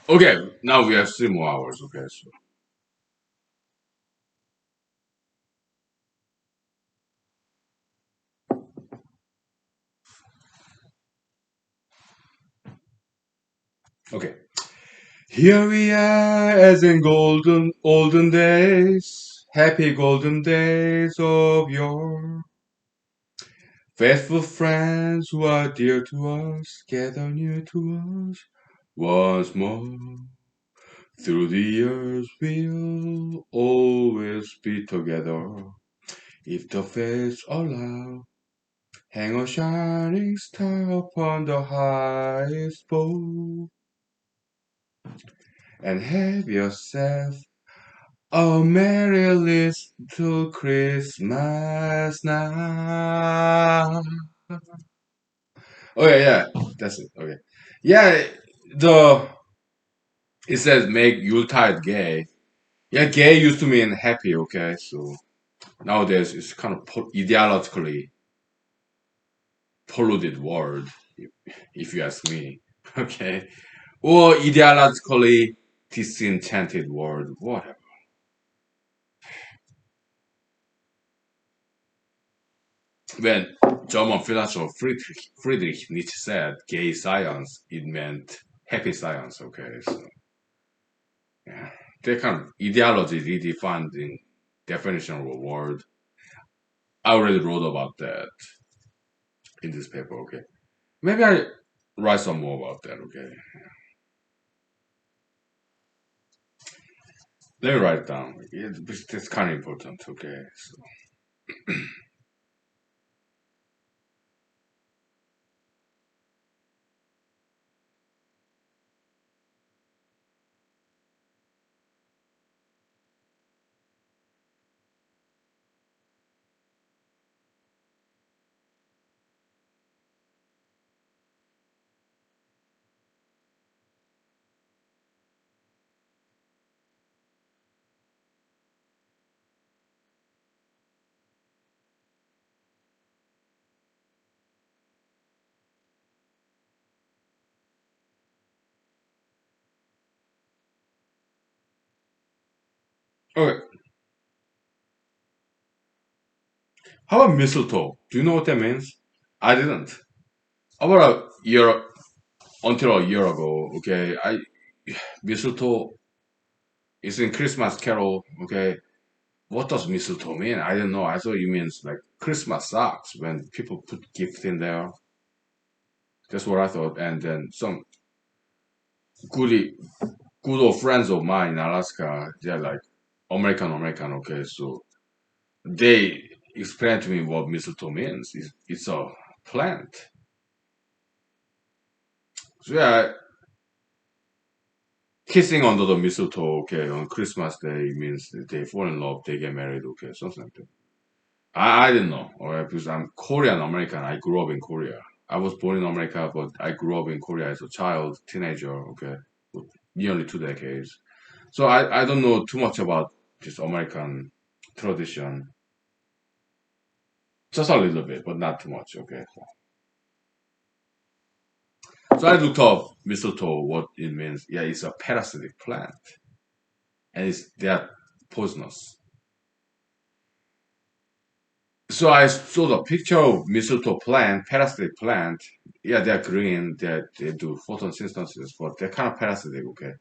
Okay, now we have 3 more hours. Okay, so okay. Here we are, as in golden olden days, happy golden days of yore. Faithful friends who are dear to us, gather near to us once more. Through the years we'll always be together. If the fates allow, hang a shining star upon the highest bough, and have yourself a merry little Christmas now. Okay, yeah, that's it. Okay, yeah, the it says make Yuletide gay. Yeah, gay used to mean happy. Okay, so nowadays it's kind of ideologically polluted word, if you ask me. Okay, or ideologically disenchanted word, whatever. When German philosopher Friedrich Nietzsche said gay science, it meant happy science. Okay, so yeah, that kind of ideology redefined in definition of a word. I already wrote about that in this paper. Okay, maybe I write some more about that. Okay, let me write it down. It's kind of important. Okay, so okay. How about mistletoe? Do you know what that means? I didn't. About a year until a year ago. Okay, I mistletoe is in Christmas Carol. Okay, what does mistletoe mean? I didn't know. I thought it means like Christmas socks when people put gifts in there. That's what I thought. And then some goody, good old friends of mine in Alaska, they're like American. Okay, so they explained to me what mistletoe means. It's a plant. So yeah, kissing under the mistletoe. Okay, on Christmas Day means they fall in love, they get married. Okay, something like that. I didn't know, alright, because I'm Korean American. I grew up in Korea. I was born in America, but I grew up in Korea as a child, teenager, okay, for nearly 2 decades. So I don't know too much about just American tradition, just a little bit, but not too much, okay. So I looked up mistletoe, what it means. Yeah, it's a parasitic plant, and they are poisonous. So I saw the picture of mistletoe plant, parasitic plant. Yeah, they're green. They do photosynthesis, but they're kind of parasitic. Okay.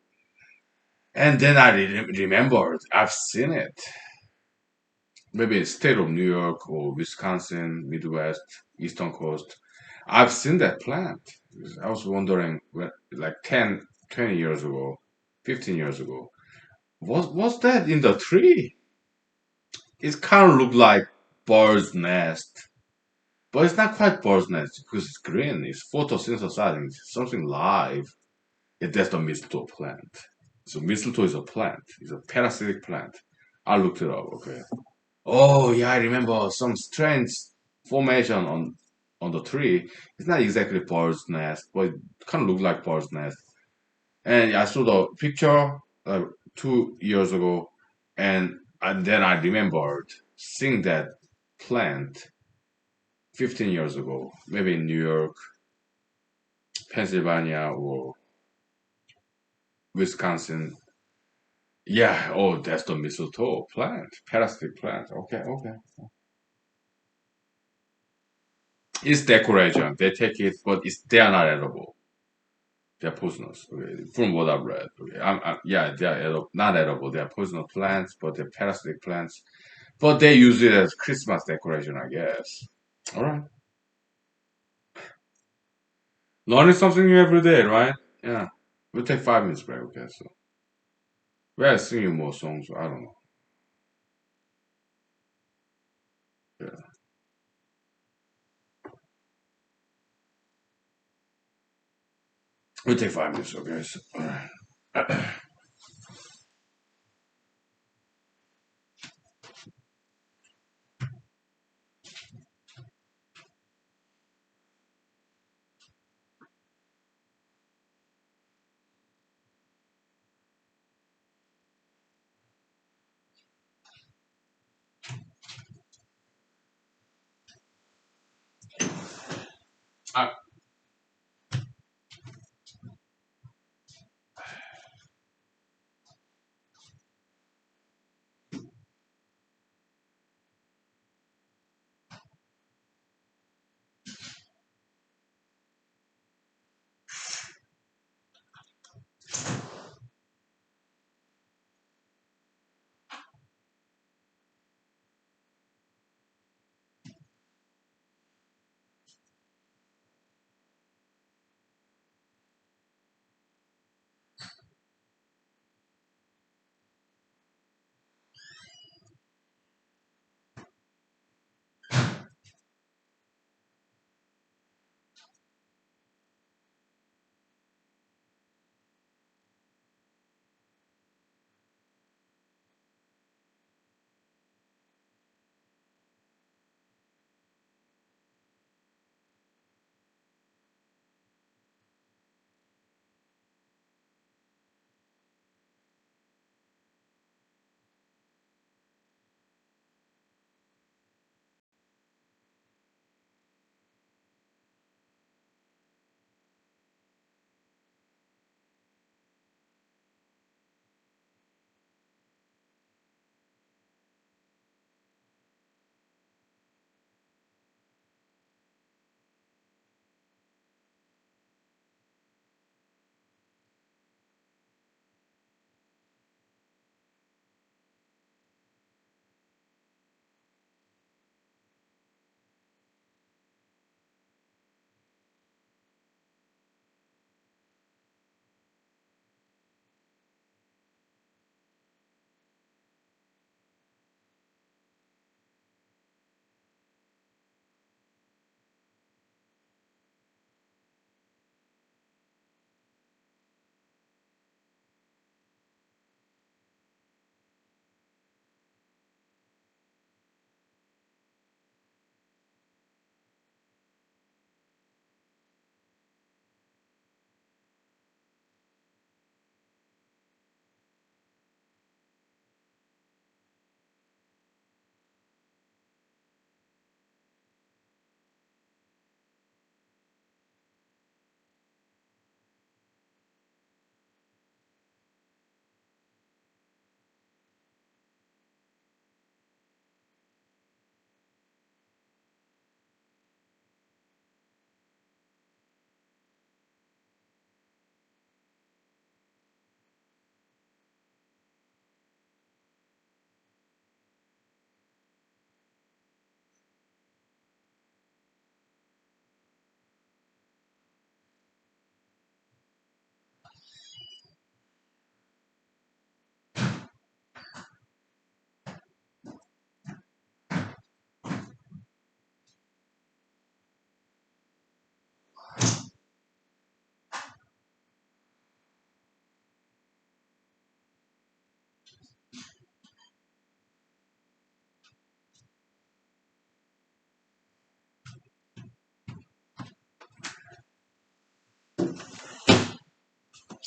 And then I remembered I've seen it. Maybe in state of New York or Wisconsin, Midwest, Eastern Coast. I've seen that plant. I was wondering, like 10, 20 years ago, 15 years ago, what's that in the tree? It kind of looked like bird's nest. But it's not quite bird's nest because it's green. It's photosynthesizing. It's something live. That's the mistletoe plant. So mistletoe is a plant. It's a parasitic plant. I looked it up. Okay. Oh yeah, I remember some strange formation on the tree. It's not exactly bird's nest, but it kind of looked like bird's nest. And I saw the picture 2 years ago, and then I remembered seeing that plant 15 years ago, maybe in New York, Pennsylvania, or Wisconsin. Yeah, oh, that's the mistletoe plant, parasitic plant. Okay, okay. It's decoration. They take it, but they are not edible. They're poisonous. Okay, from what I've read. Okay, yeah, they are not edible. They are poisonous plants, but they're parasitic plants. But they use it as Christmas decoration, I guess. All right, learning something new every day, right? Yeah. We'll take 5 minutes break. Okay, so we're singing more songs. I don't know. Yeah. We'll take 5 minutes. Okay. So, all right.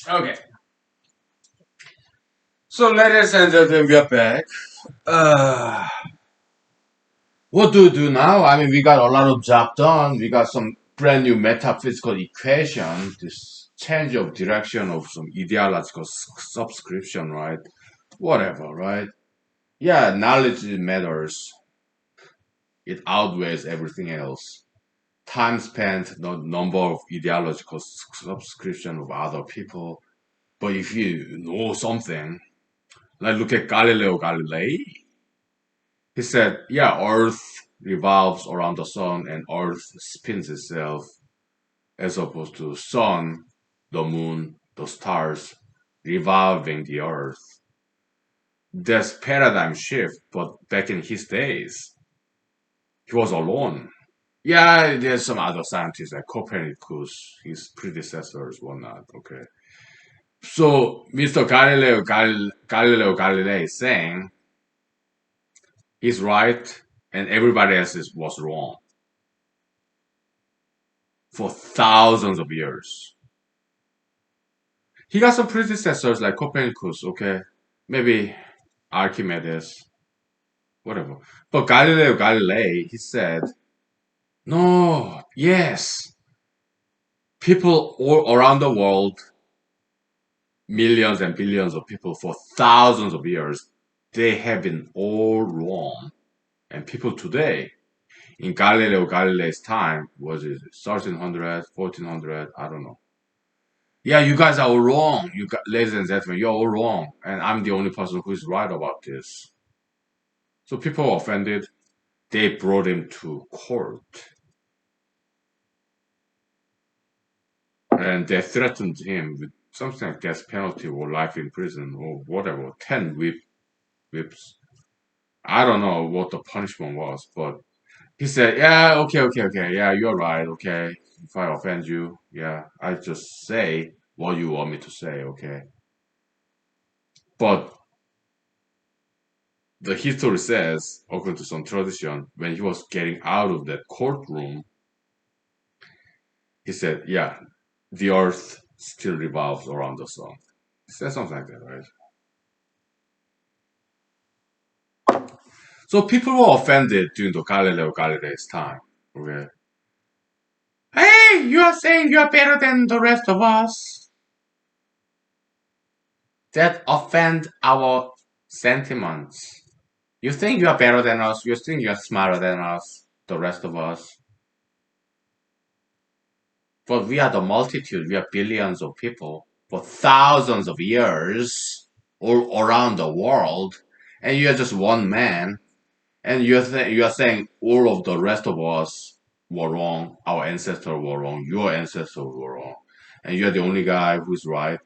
Okay. So, ladies and gentlemen, we are back. Uh, what do we do now? I mean, we got a lot of job done. We got some brand new metaphysical equation. This change of direction of some ideological subscription, right? Whatever, right? Yeah, knowledge matters. It outweighs everything else. Time spent, the number of ideological subscription of other people. But if you know something, like look at Galileo Galilei, he said, yeah, Earth revolves around the sun and Earth spins itself, as opposed to sun, the moon, the stars revolving the Earth. That's paradigm shift, but back in his days, he was alone. Yeah, there's some other scientists like Copernicus, his predecessors, whatnot. Okay, so Mr. Galileo Galilei is saying he's right and everybody else was wrong for thousands of years. He got some predecessors like Copernicus. Okay, maybe Archimedes, whatever. But Galileo Galilei, he said, no, yes, people all around the world, millions and billions of people for thousands of years, they have been all wrong. And people today, in Galileo Galilei's time, was it 1300, 1400, I don't know. Yeah, you guys are all wrong. Ladies and gentlemen, you're all wrong. And I'm the only person who is right about this. So people were offended. They brought him to court. And they threatened him with something like death penalty or life in prison or whatever, 10 whips. I don't know what the punishment was, but he said, yeah, okay, okay, okay, yeah, you're right, okay. If I offend you, yeah, I just say what you want me to say, okay. But the history says, according to some tradition, when he was getting out of that courtroom, he said, yeah, the earth still revolves around the sun. He said something like that, right? So people were offended during the Galileo Galilei's time. Okay. Hey, you are saying you are better than the rest of us. That offend our sentiments. You think you are better than us. You think you are smarter than us, the rest of us. But we are the multitude. We are billions of people for thousands of years all around the world. And you are just one man. And you are saying all of the rest of us were wrong. Our ancestors were wrong. Your ancestors were wrong. And you're the only guy who's right.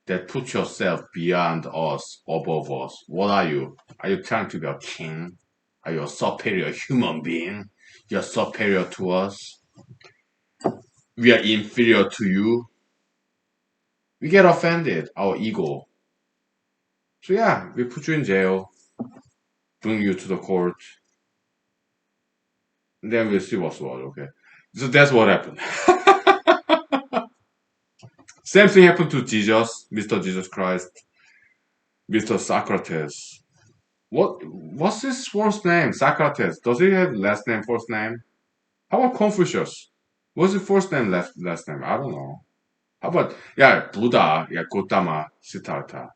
That put yourself beyond us, above us. What are you? Are you trying to be a king? Are you a superior human being? You're superior to us. We are inferior to you. We get offended. Our ego. So yeah, we put you in jail. Bring you to the court. And then we'll see what's what. Okay. So that's what happened. Same thing happened to Jesus, Mr. Jesus Christ, Mr. Socrates. What's his first name? Socrates. Does he have last name, first name? How about Confucius? What's his first name, last name? I don't know. How about yeah, Buddha, yeah, Gautama, Siddhartha,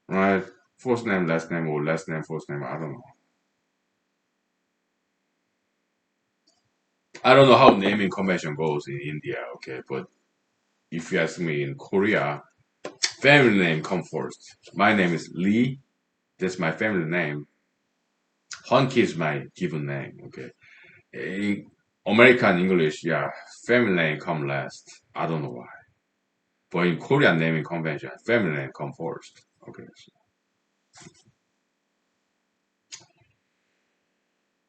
right? First name, last name, or last name, first name. I don't know. I don't know how naming convention goes in India. Okay, but if you ask me in Korea, family name come first. My name is Lee. That's my family name. Honki is my given name. Okay. In American English, yeah, family name come last. I don't know why. But in Korean naming convention, family name come first. Okay. So,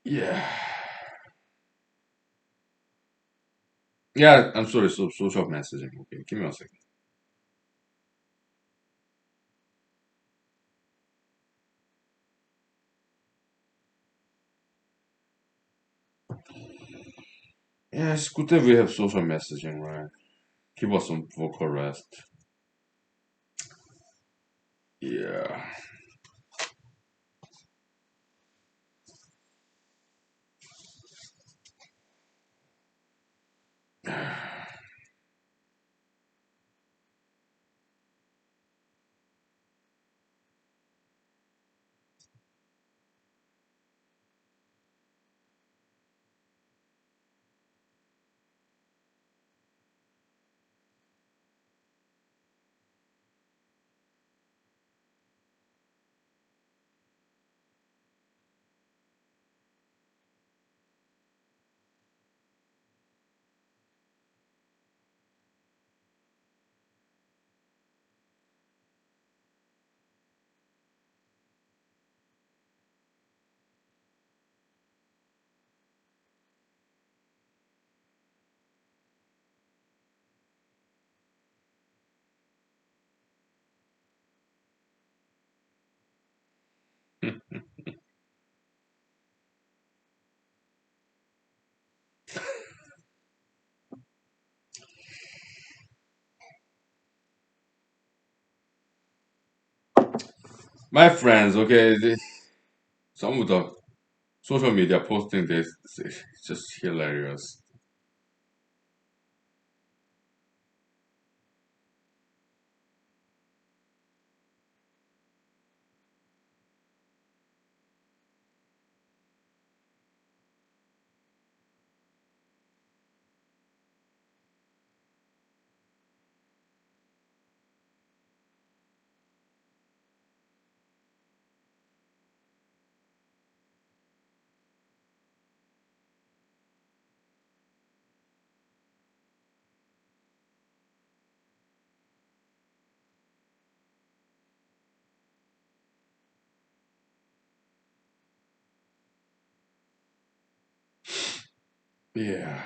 yeah. Yeah, I'm sorry, social messaging. Okay, give me a second. Yeah, it's good that we have social messaging, right? Give us some vocal rest. Yeah. My friends, okay, some of the social media posting this is just hilarious. Yeah.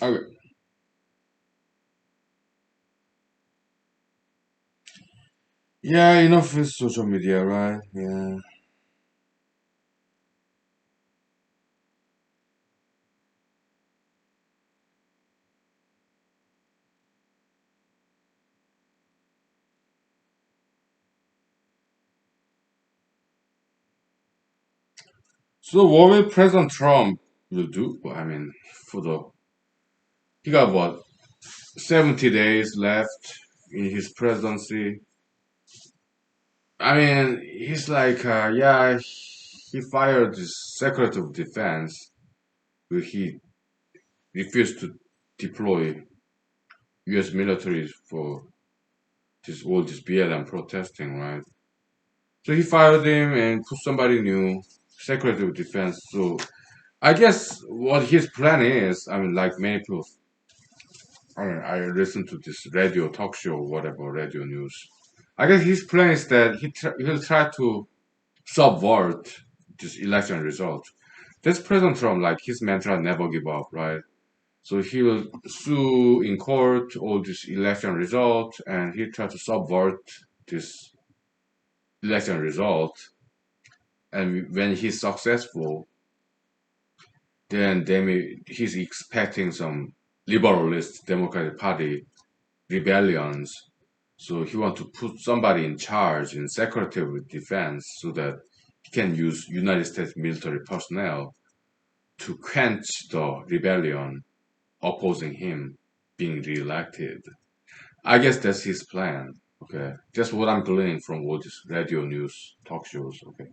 Okay. Yeah, enough with social media, right? Yeah. So what will President Trump will do? Well, I mean, for the he got what 70 days left in his presidency. I mean, he's like, yeah, he fired his Secretary of Defense, but he refused to deploy U.S. military for this BLM protesting, right? So he fired him and put somebody new, Secretary of Defense. So I guess what his plan is, I mean, like many people, I mean, I listen to this radio talk show, whatever, radio news. I guess his plan is that he'll try to subvert this election result. That's President Trump, like his mantra, never give up, right? So he will sue in court all this election result, and he try to subvert this election result. And when he's successful, then he's expecting some liberalist Democratic Party rebellions. So he want to put somebody in charge in Secretary of Defense so that he can use United States military personnel to quench the rebellion opposing him being reelected. I guess that's his plan. Okay, that's what I'm gleaning from all these radio news talk shows. Okay,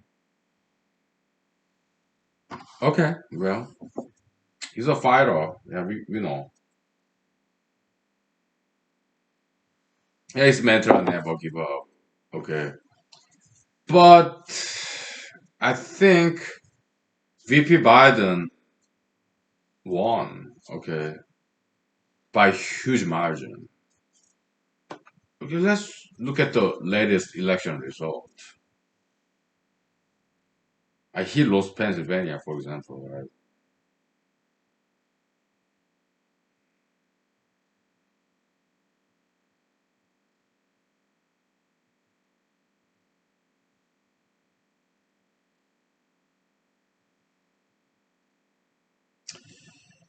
okay, well, he's a fighter. Yeah, we know. Yeah, his mantra never give up. Okay, but I think VP Biden won. okay, by huge margin. Okay, let's look at the latest election result. He lost Pennsylvania, for example, right?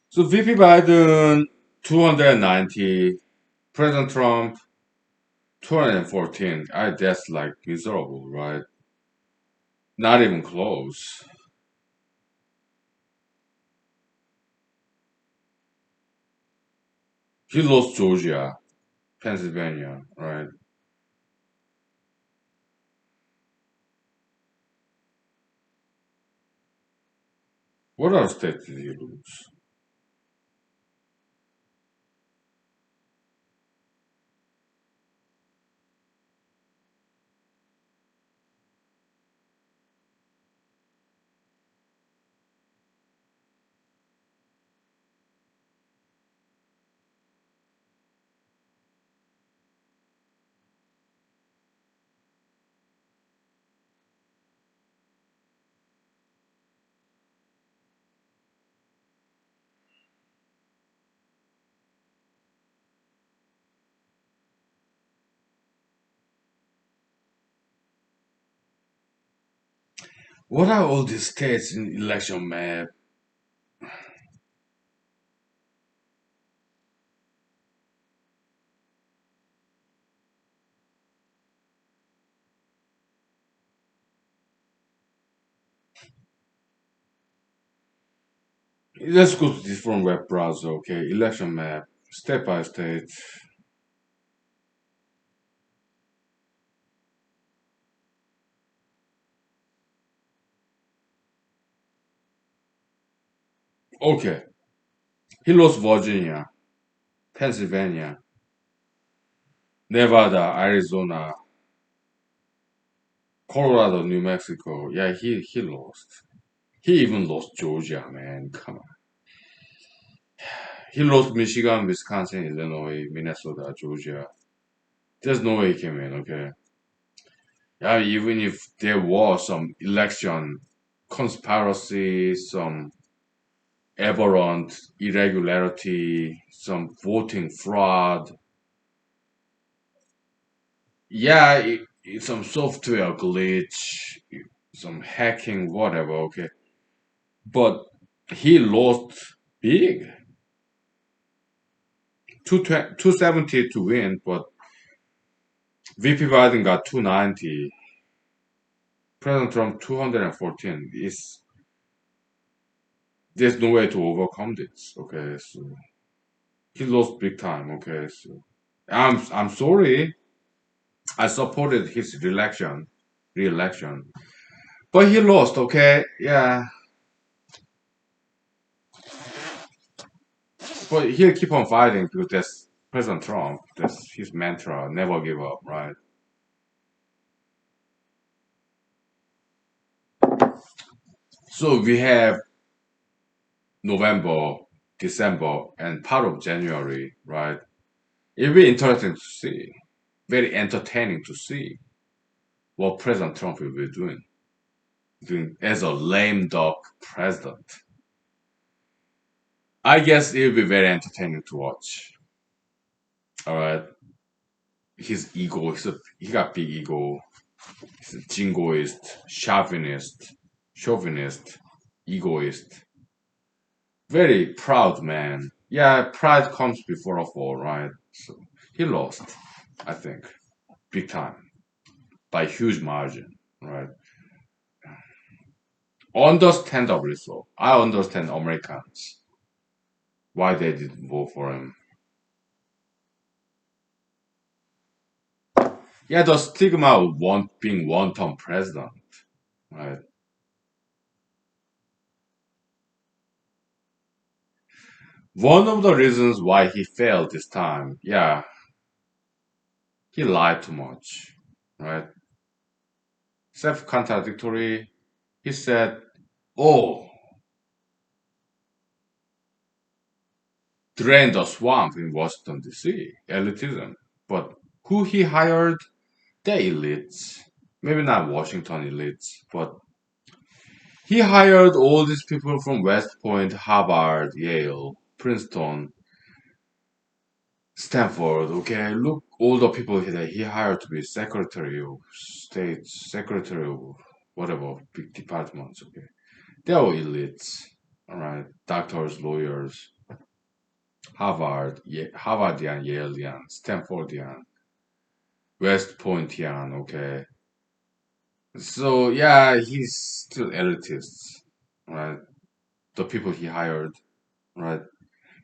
So VP Biden 290, President Trump 214. That's like miserable, right? Not even close. He lost Georgia, Pennsylvania, right? What other states did he lose? What are all these states in election map? Let's go to different web browser, okay? Election map, step by state. Okay, he lost Virginia, Pennsylvania, Nevada, Arizona, Colorado, New Mexico. Yeah, he lost. He even lost Georgia, man. Come on. He lost Michigan, Wisconsin, Illinois, Minnesota, Georgia. There's no way he can win, okay? Yeah, even if there was some election conspiracy, some aberrant irregularity, some voting fraud, yeah, some software glitch, some hacking, whatever, okay? But he lost big. 270 to win, but VP Biden got 290. President Trump 214. There's no way to overcome this. Okay, so he lost big time. Okay, so I'm sorry. I supported his re-election, but he lost. Okay, yeah, but he'll keep on fighting because that's President Trump. That's his mantra: never give up. Right. So we have November, December, and part of January. Right. It'll be interesting to see. Very entertaining to see what President Trump will be doing as a lame duck president. I guess it'll be very entertaining to watch. All right, his ego, he got big ego. He's a jingoist, chauvinist, egoist. Very proud man. Yeah, pride comes before a fall, right? So he lost, I think, big time by huge margin, right? Understandably so. I understand Americans why they didn't vote for him. Yeah, the stigma of being one-term president, right? One of the reasons why he failed this time, yeah, he lied too much, right? Self-contradictory. He said, "Oh, drain the swamp in Washington, D.C., elitism. But who he hired? The elites. Maybe not Washington elites, but he hired all these people from West Point, Harvard, Yale, Princeton, Stanford. Okay, look, all the people that he hired to be Secretary of State, Secretary of whatever big departments. Okay, they're all elites. All right, doctors, lawyers, Harvardian, Yalean, Stanfordian, West Pointian. Okay, so yeah, he's still elitist, right? The people he hired, right?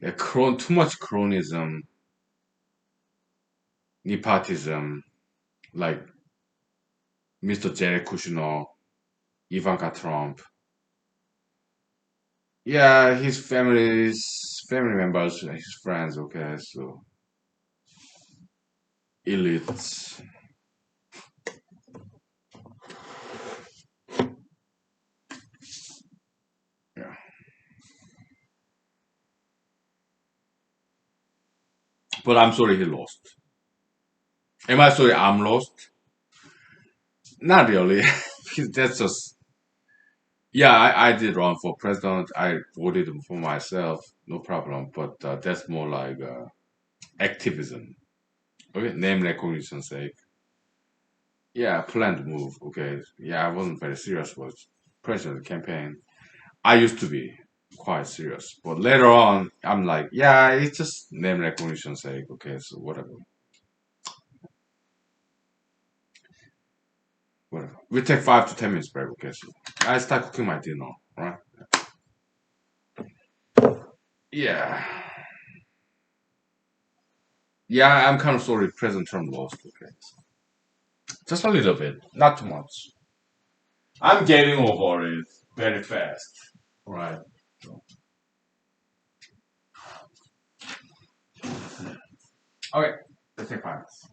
Yeah, too much cronism, nepotism, like Mr. Jared Kushner, Ivanka Trump. Yeah, his family members, his friends. Okay, so elites. Yeah, but I'm sorry he lost. Am I sorry I'm lost? Not really. That's just yeah. I did run for president. I voted for myself. No problem. But that's more like activism. Okay, name recognition sake. Yeah, planned move. Okay. Yeah, I wasn't very serious with president campaign. I used to be quite serious, but later on, I'm like, yeah, it's just name recognition sake. Okay, so whatever, whatever. We take 5 to 10 minutes break. Okay, so I start cooking my dinner. Right? Yeah, yeah. I'm kind of sorry. President Trump lost. Okay, just a little bit, not too much. I'm getting over it very fast. Right. So, okay, let's take 5 minutes.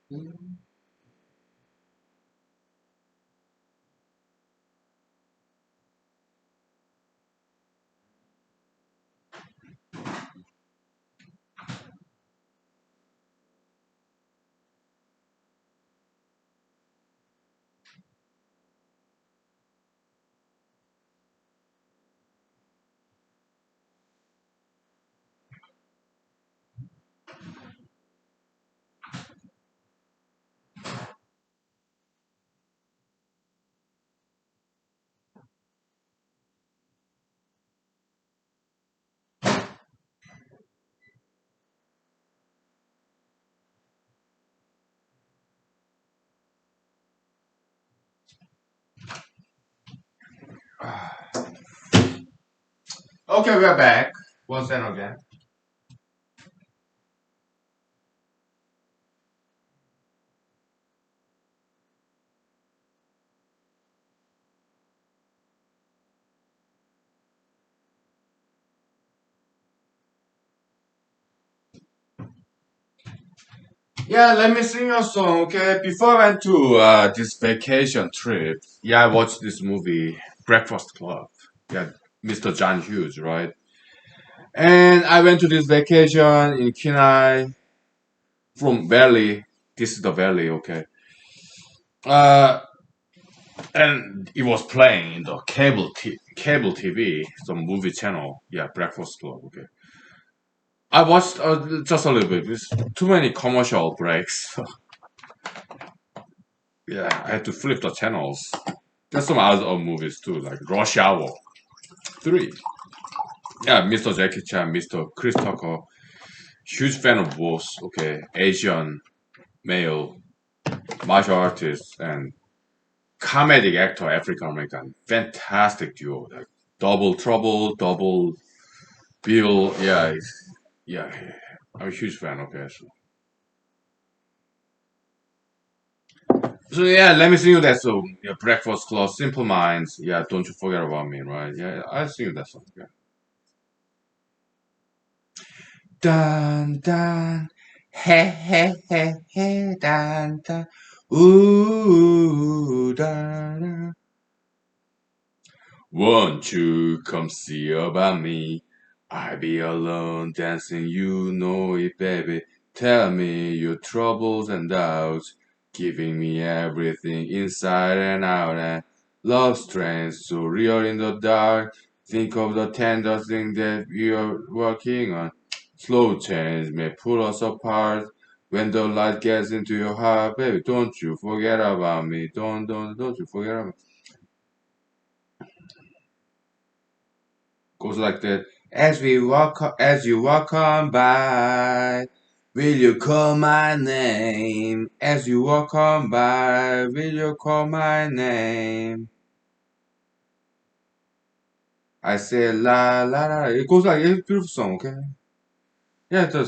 Okay, we're back once and again. Yeah, let me sing a song, okay? Before I went to this vacation trip, yeah, I watched this movie, Breakfast Club. Yeah, Mr. John Hughes, right? And I went to this vacation in Kenai from Valley. This is the Valley, okay? Uh, and it was playing in the cable TV, some movie channel. Yeah, Breakfast Club, okay? I watched just a little bit. There's too many commercial breaks. Yeah, I had to flip the channels. There's some other movies too, like Rush Hour 3. Yeah, Mr. Jackie Chan, Mr. Chris Tucker. Huge fan of both. Okay, Asian male martial artist and comedic actor, African American. Fantastic duo. Like double trouble, double bill. Yeah, yeah. I'm a huge fan. Okay, so yeah, let me sing you that song. Yeah, Breakfast Club, Simple Minds. Yeah, don't you forget about me, right? Yeah, I'll sing you that song. Yeah. Dun dun, hey hey hey hey, dun dun, ooh dun dun. Won't you come see about me? I be alone dancing, you know it, baby. Tell me your troubles and doubts, giving me everything inside and out. And love strength so real in the dark. Think of the tender thing that we are working on. Slow change may pull us apart. When the light gets into your heart, baby, don't you forget about me. Don't you forget about me. Goes like that. As you walk on by, will you call my name? As you walk on by, will you call my name? I say la la la. It goes like it's a beautiful song, okay? Yeah, it's a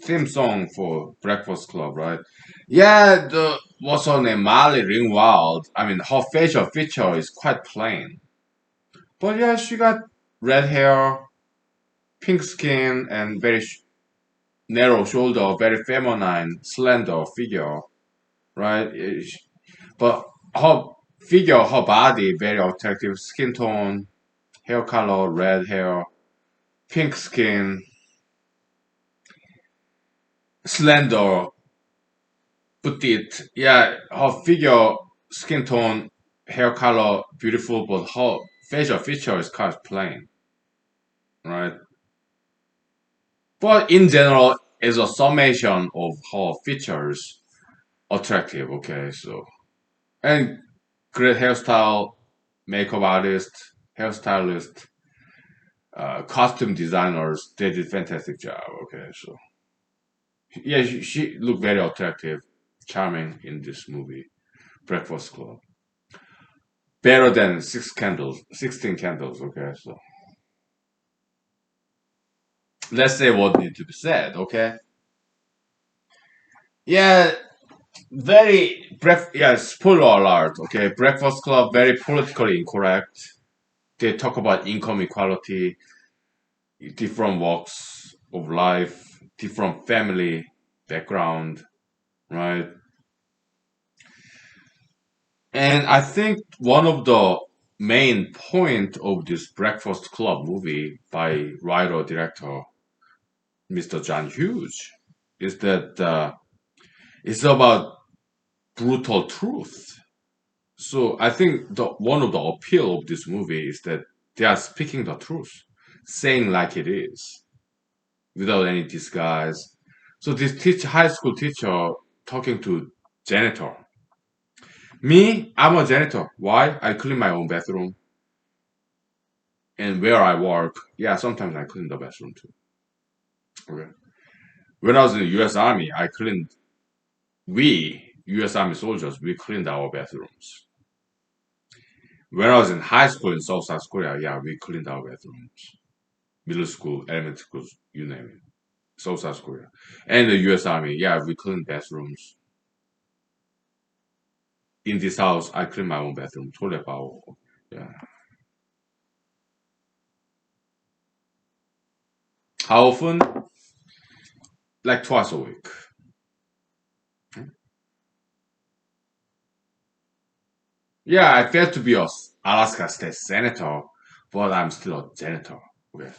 theme song for Breakfast Club, right? Yeah, the what's her name? Molly Ringwald. I mean, her facial feature is quite plain, but yeah, she got red hair, pink skin, and very narrow shoulder, very feminine, slender figure, right? But her figure, her body, very attractive skin tone, hair color, red hair, pink skin, slender, petite. Yeah, her figure, skin tone, hair color, beautiful, but her facial feature is kind of plain, right? But in general, as a summation of her features, attractive. Okay, so and great hairstyle, makeup artist, hairstylist, costume designers. They did fantastic job. Okay, so yeah, she looked very attractive, charming in this movie, Breakfast Club. Better than 16 candles. Okay, so let's say what needs to be said. Okay, yeah, yeah. Spoiler alert. Okay, Breakfast Club very politically incorrect. They talk about income equality, different walks of life, different family background, right? And I think one of the main point of this Breakfast Club movie by writer director Mr. John Hughes is that it's about brutal truth. So I think the one of the appeal of this movie is that they are speaking the truth, saying like it is, without any disguise. So this high school teacher talking to janitor. Me, I'm a janitor. Why? I clean my own bathroom. And where I work, yeah, sometimes I clean the bathroom too. Okay. When I was in the U.S. Army, we, U.S. Army soldiers, we cleaned our bathrooms. When I was in high school in South Korea, yeah, we cleaned our bathrooms. Middle school, elementary school, you name it. South Korea. And the U.S. Army, yeah, we clean bathrooms. In this house, I clean my own bathroom. toilet bowl. Yeah. How often? Like twice a week. Yeah, I failed to be a Alaska State Senator, but I'm still a janitor. Okay.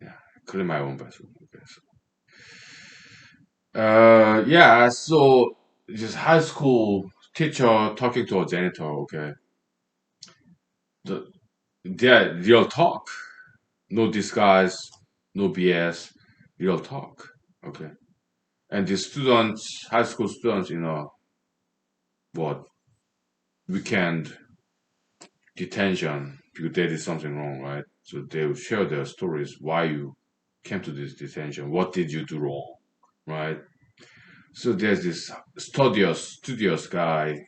Yeah. Clean my own bathroom. Okay. Yeah, so just high school teacher talking to a janitor, okay. The their real talk. No disguise, no BS, real talk. Okay. And the students, high school students, what weekend detention because they did something wrong, right? So they will share their stories why you came to this detention, what did you do wrong, right? So there's this studious guy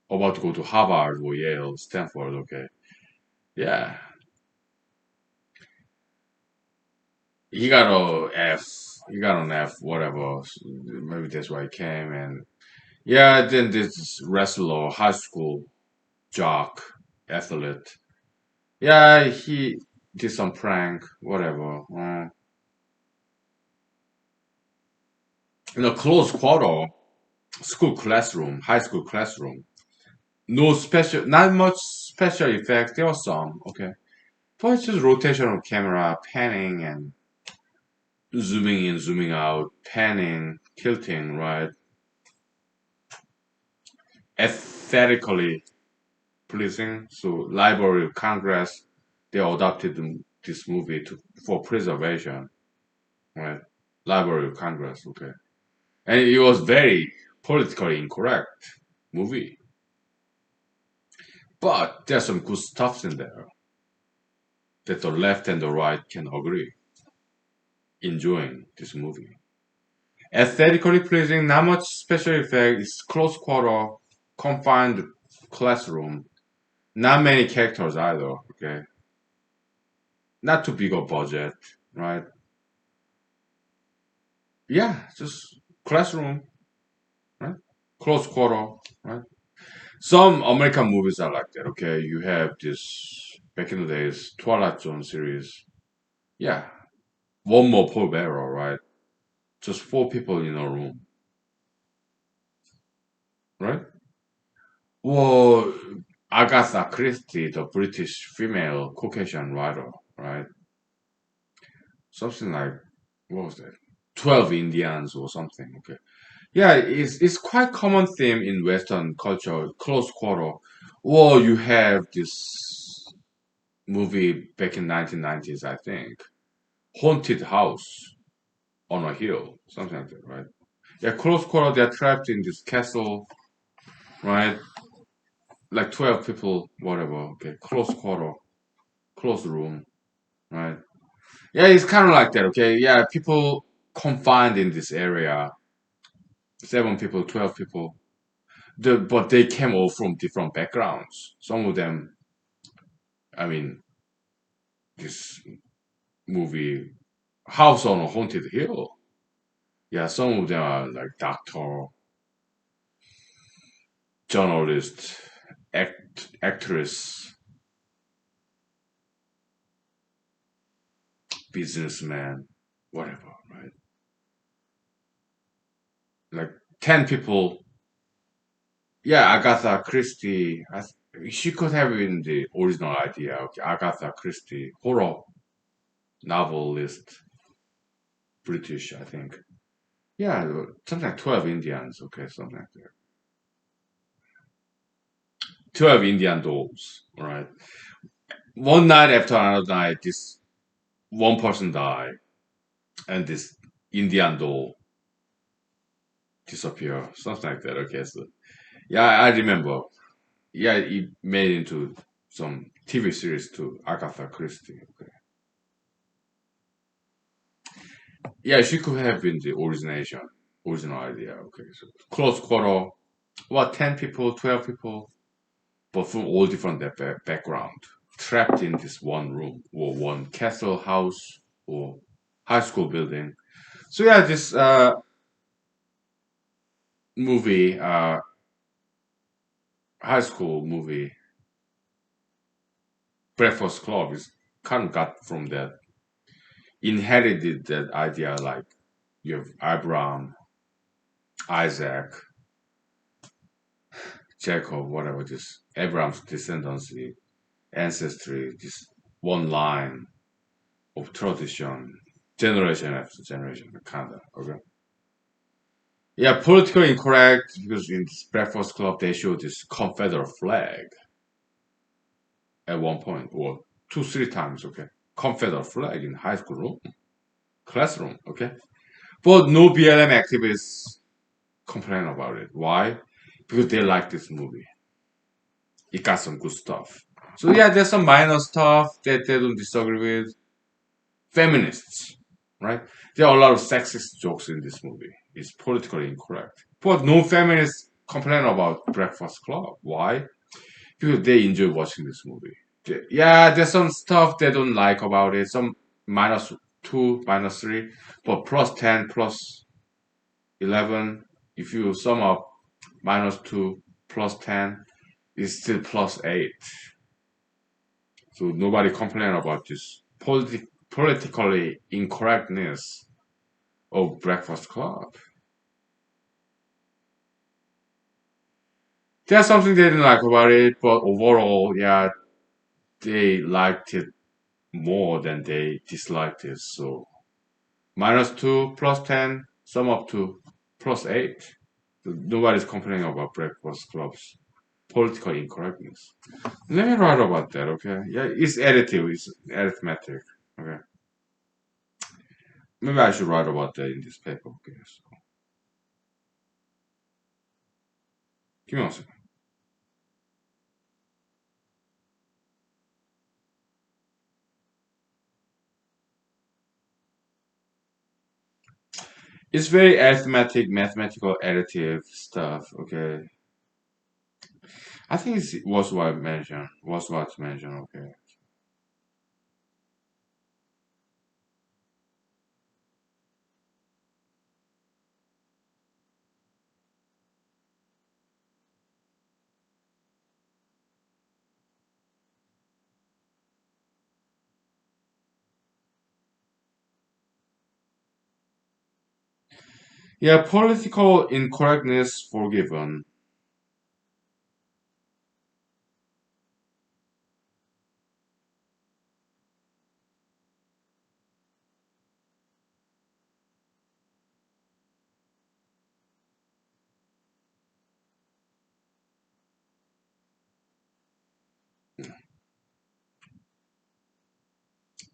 about to go to Harvard or Yale, Stanford, okay. Yeah. He got a F. He got an F, whatever. So maybe that's why he came. And yeah, then this wrestler, high school jock, athlete. Yeah, he did some prank, whatever. In a close quarter, school classroom, high school classroom. No special, not much special effects. There was some, okay. But it's just rotational camera, panning and zooming in, zooming out, panning, tilting, right? Aesthetically pleasing. So Library of Congress, they adopted this movie for preservation, right? Library of Congress, okay. And it was very politically incorrect movie. But there's some good stuff in there that the left and the right can agree enjoying this movie. Aesthetically pleasing, not much special effect, it's close quarter, confined classroom, not many characters either, okay? Not too big a budget, right? Yeah, just classroom, right? Close quarter, right? Some American movies are like that, okay? You have this, back in the days, Twilight Zone series. Yeah, one more Paul Bearer, right? Just four people in a room, right? Well, Agatha Christie, the British female Caucasian writer, right? Something like, what was that? 12 Indians or something, okay. Yeah, it's quite common theme in Western culture, close quarter. Or you have this movie back in 1990s, I think, Haunted House on a Hill, something like that, right? Yeah, close quarter, they're trapped in this castle, right? Like 12 people, whatever, okay, close quarter, close room, right? Yeah, it's kind of like that, okay? Yeah, people confined in this area, 7 people, 12 people, but they came all from different backgrounds. Some of them, I mean, this movie, House on a Haunted Hill. Yeah, some of them are like doctor, journalist, actress, businessman, whatever, right? Like 10 people Yeah, Agatha Christie. She could have been the original idea. Okay, Agatha Christie, horror novelist, British, I think. Yeah, something like 12 Indians. Okay, something like that. 12 Indian dolls. All right. One night after another night, this one person died, and this Indian doll disappear. Something like that. Okay, so yeah, I remember. Yeah, it made into some TV series too, Agatha Christie. Okay. Yeah, she could have been the original idea. Okay, so close quarter, what, 10 people, 12 people, but from all different background, trapped in this one room or one castle house or high school building. So yeah, this movie, high school movie, Breakfast Club is kind of got from that, inherited that idea like you have Abraham, Isaac, Jacob, whatever, just Abraham's descendancy, ancestry, just one line of tradition, generation after generation, kind of. Okay. Yeah, politically incorrect because in this Breakfast Club they show this Confederate flag at one point or two, three times. Okay, Confederate flag in high school room, classroom. Okay, but no BLM activists complain about it. Why? Because they like this movie. It got some good stuff. So yeah, there's some minor stuff that they don't disagree with. Feminists, right? There are a lot of sexist jokes in this movie. It's politically incorrect. But no feminists complain about Breakfast Club. Why? Because they enjoy watching this movie. Yeah, there's some stuff they don't like about it. Some minus 2, minus 3, but plus 10, plus 11. If you sum up minus 2, plus 10, it's still plus 8. So nobody complain about this politically incorrectness of Breakfast Club. There's something they didn't like about it, but overall, yeah, they liked it more than they disliked it. So minus 2, plus 10, sum up to plus 8. So nobody's complaining about Breakfast Club's political incorrectness. Let me write about that, okay? Yeah, it's additive, it's arithmetic, okay? Maybe I should write about that in this paper, okay? So, give me one second. It's very arithmetic, mathematical, additive stuff, okay? I think it's worthwhile to mention, okay? Yeah, political incorrectness forgiven.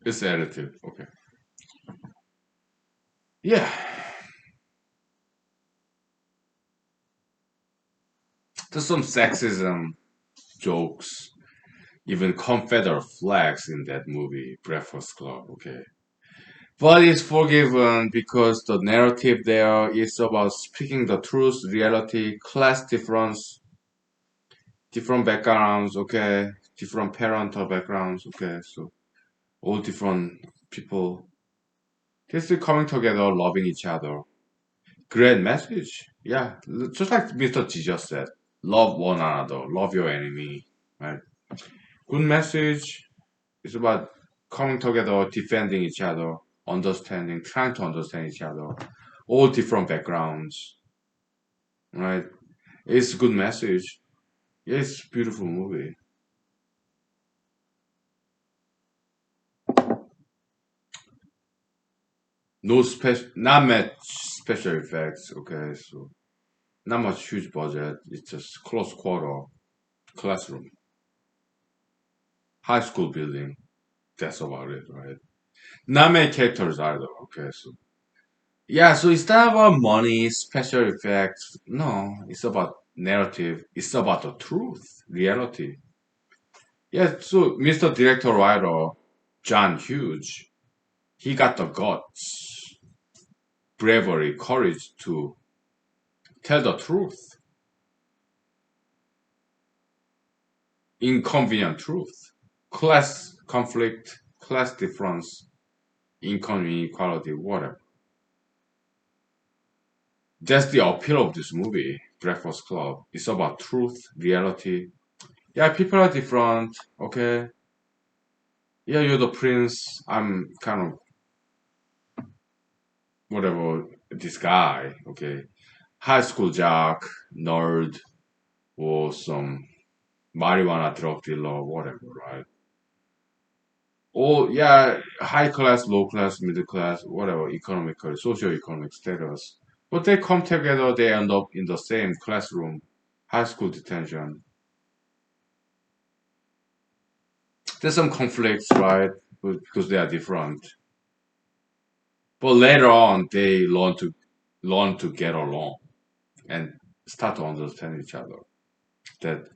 It's additive, okay? Yeah, there's some sexism jokes, even Confederate flags in that movie, Breakfast Club, okay? But it's forgiven because the narrative there is about speaking the truth, reality, class difference, different backgrounds, okay? Different parental backgrounds, okay? So all different people, they're still coming together, loving each other. Great message. Yeah, just like Mr. Jesus said, love one another, love your enemy, right? Good message. It's about coming together, defending each other, understanding, trying to understand each other, all different backgrounds, right? It's a good message. Yeah, it's a beautiful movie. Not much special effects. Okay, so not much huge budget. It's just close quarter classroom, high school building. That's about it, right? Not many characters either. Okay, so yeah, so it's not about money, special effects. No, it's about narrative. It's about the truth, reality. Yeah, so Mr. Director Writer John Hughes, he got the guts, bravery, courage to tell the truth, inconvenient truth, class conflict, class difference, income inequality, whatever. That's the appeal of this movie, Breakfast Club. It's about truth, reality. Yeah, people are different. Okay. Yeah, you're the prince. I'm kind of whatever this guy. Okay. High school jock, nerd, or some marijuana drug dealer, whatever, right? Or yeah, high class, low class, middle class, whatever, economical, socio-economic status. But they come together, they end up in the same classroom, high school detention. There's some conflicts, right? Because they are different. But later on, they learn to get along and start to understand each other. That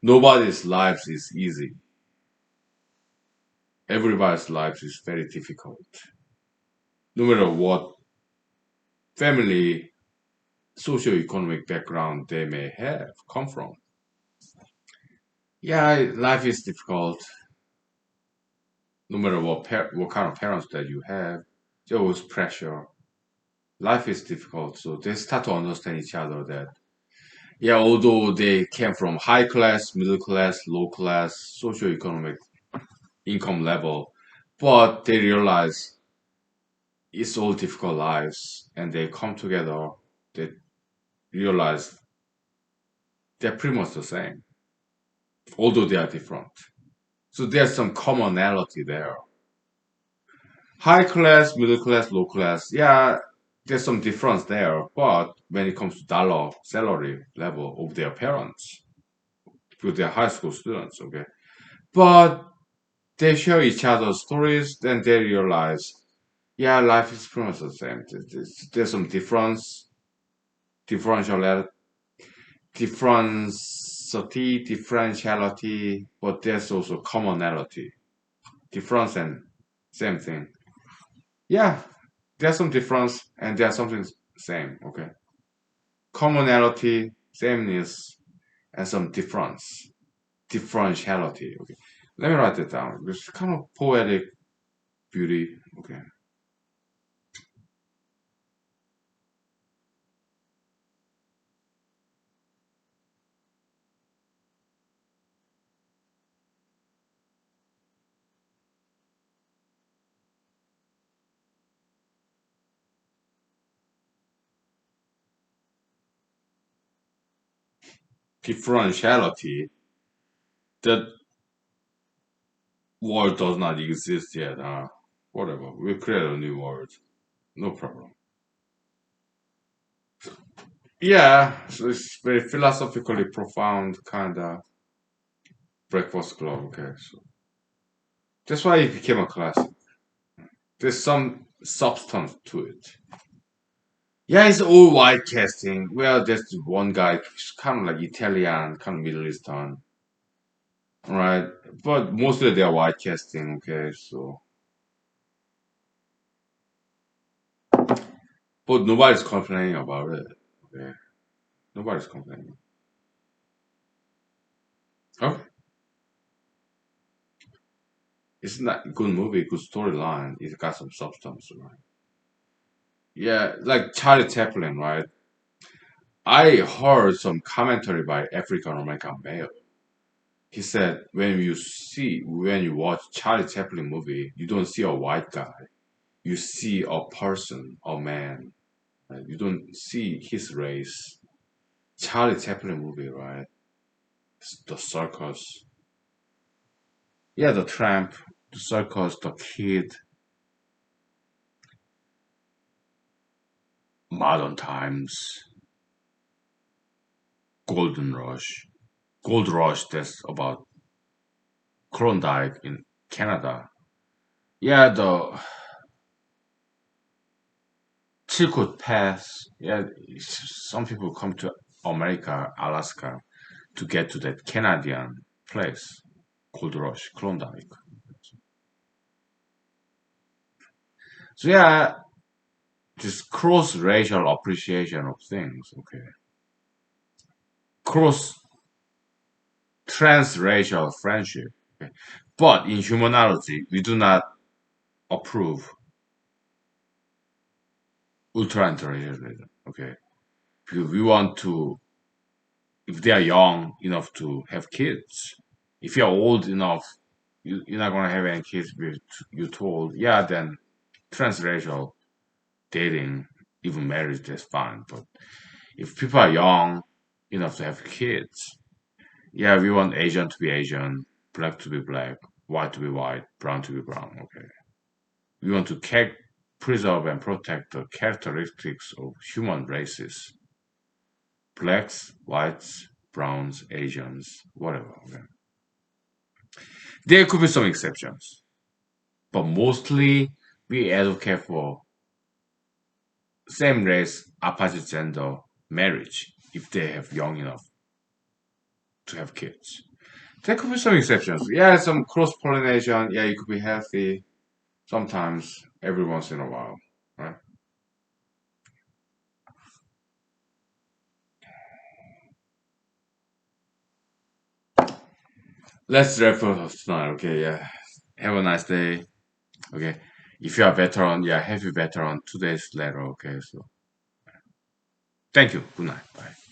nobody's lives is easy. Everybody's lives is very difficult. No matter what family, socio-economic background they may have come from. Yeah, life is difficult. No matter what kind of parents that you have, there was pressure. Life is difficult, so they start to understand each other. That yeah, although they came from high class, middle class, low class, socio-economic income level, but they realize it's all difficult lives, and they come together. They realize they're pretty much the same, although they are different. So there's some commonality there. High class, middle class, low class, yeah, there's some difference there. But when it comes to dollar salary level of their parents, because they're high school students, okay, but they share each other's stories, then they realize, yeah, life is pretty much the same. There's some differential, differentiality, but there's also commonality, difference and same thing. Yeah, there's some difference and there's something same. Okay, commonality, sameness, and some difference, differentiality. Okay, let me write it down. It's kind of poetic beauty. Okay, differentiality. That word does not exist yet. Whatever. We'll create a new word. No problem. Yeah, so it's very philosophically profound kind of Breakfast Club. Okay, so that's why it became a classic. There's some substance to it. Yeah, it's all white casting. Well, there's one guy, kind of like Italian, kind of Middle Eastern, right? But mostly they're white casting. Okay, so but nobody's complaining about it. Okay, nobody's complaining. Okay, it's not a good movie, good storyline. It's got some substance, right? Yeah, like Charlie Chaplin, right? I heard some commentary by African American male. He said when you watch Charlie Chaplin movie, you don't see a white guy. You see a person, a man. Right? You don't see his race. Charlie Chaplin movie, right? The circus. Yeah, the tramp, the circus, the kid, modern times, golden rush, gold rush. That's about Klondike in Canada. Yeah, the Chilcoot Pass. Yeah, some people come to America, Alaska, to get to that Canadian place, Gold Rush, Klondike. So yeah, this cross-racial appreciation of things. Okay, cross transracial friendship. Okay? But in humanology, we do not approve ultra interracialism. Okay, because we want to, if they are young enough to have kids, if you're old enough, you're not gonna have any kids. You're told, yeah, then transracial dating, even marriage, is fine. But if people are young enough to have kids, yeah, we want Asian to be Asian, black to be black, white to be white, brown to be brown. Okay, we want to preserve and protect the characteristics of human races: blacks, whites, browns, Asians, whatever. Okay? There could be some exceptions, but mostly we advocate for same race, opposite gender marriage if they have young enough to have kids. There could be some exceptions. Yeah, some cross pollination. Yeah, you could be healthy sometimes, every once in a while, right? Let's wrap up tonight. Okay, yeah. Have a nice day. Okay. If you are veteran, yeah, happy veteran 2 days later. Okay, so thank you. Good night. Bye.